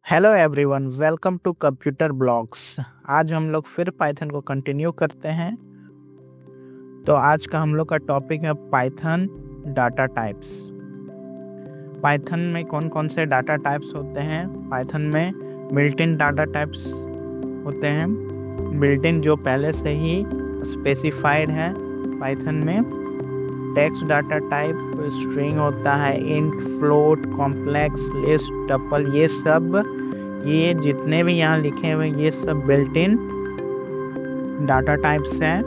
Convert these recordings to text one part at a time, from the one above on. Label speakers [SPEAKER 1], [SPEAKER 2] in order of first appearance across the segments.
[SPEAKER 1] Hello everyone, welcome to computer blogs. आज हम लोग फिर पाइथन को कंटिन्यू करते हैं। तो आज का हम लोग का टॉपिक है पाइथन डाटा टाइप्स। पाइथन में कौन कौन से डाटा टाइप्स होते हैं? पाइथन में बिल्ट इन डाटा टाइप्स होते हैं, बिल्ट इन जो पहले से ही स्पेसिफाइड है। पाइथन में टेक्स्ट डाटा टाइप, स्ट्रिंग होता है, int, float, complex, list, tuple, ये जितने भी यहाँ लिखे हुए ये सब बिल्ट इन डाटा टाइप्स हैं।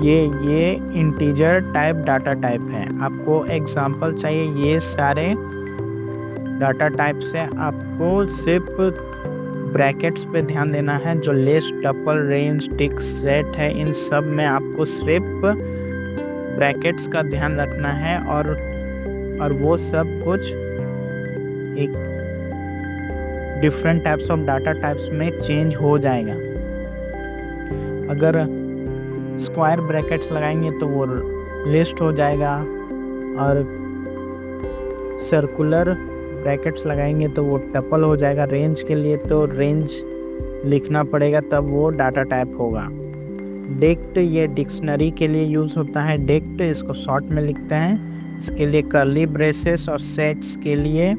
[SPEAKER 1] ये इंटीजर टाइप डाटा टाइप है। आपको एग्जांपल चाहिए, ये सारे डाटा टाइप्स है। आपको सिर्फ ब्रैकेट्स पे ध्यान देना है। जो लिस्ट, टपल, रेंज, टिक, सेट है, इन सब में आपको सिर्फ ब्रैकेट्स का ध्यान रखना है और वो सब कुछ एक different types of data types में चेंज हो जाएगा। अगर स्क्वायर ब्रैकेट्स लगाएंगे तो वो लिस्ट हो जाएगा, और सर्कुलर ब्रैकेट्स लगाएंगे तो वो टपल हो जाएगा। रेंज के लिए तो रेंज लिखना पड़ेगा, तब वो डाटा टाइप होगा। डिक्ट, ये डिक्शनरी के लिए यूज़ होता है। डिक्ट, इसको शॉर्ट में लिखते हैं। इसके लिए कर्ली ब्रेसेस, और सेट्स के लिए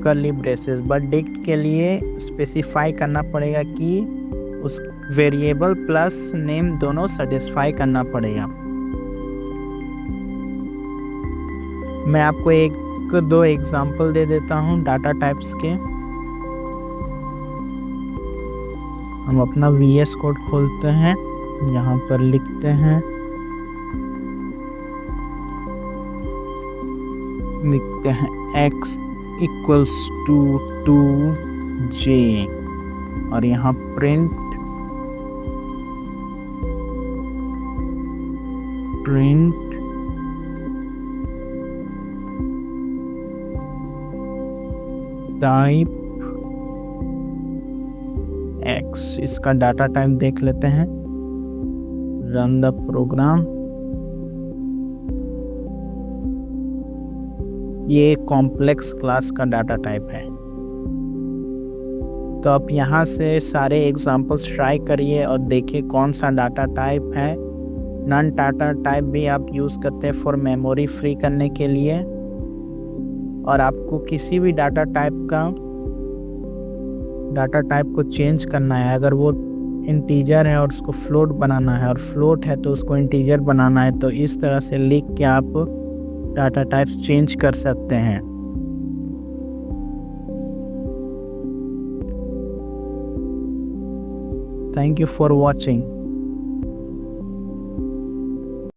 [SPEAKER 1] कर्ली ब्रेसेस। बट डिक्ट के लिए स्पेसिफाई करना पड़ेगा कि उस वेरिएबल प्लस नेम दोनों सेटिस्फाई करना पड़ेगा। मैं आपको एक दो एग्जांपल दे देता हूँ डाटा टाइप्स के। हम अपना VS कोड खोलते हैं, यहाँ पर लिखते हैं x इक्वल्स टू 2j, और यहाँ प्रिंट टाइप x। इसका डाटा टाइप देख लेते हैं। Run the program. ये कॉम्प्लेक्स क्लास का डाटा टाइप है। तो आप यहाँ से सारे एग्जांपल्स ट्राई करिए और देखिए कौन सा डाटा टाइप है। नॉन डाटा टाइप भी आप यूज़ करते हैं फॉर मेमोरी फ्री करने के लिए। और आपको किसी भी डाटा टाइप को चेंज करना है। अगर वो इंटीजर है और उसको फ्लोट बनाना है, और फ्लोट है तो उसको इंटीजर बनाना है, तो इस तरह से लिख के आप डाटा टाइप्स चेंज कर सकते हैं। Thank you for watching.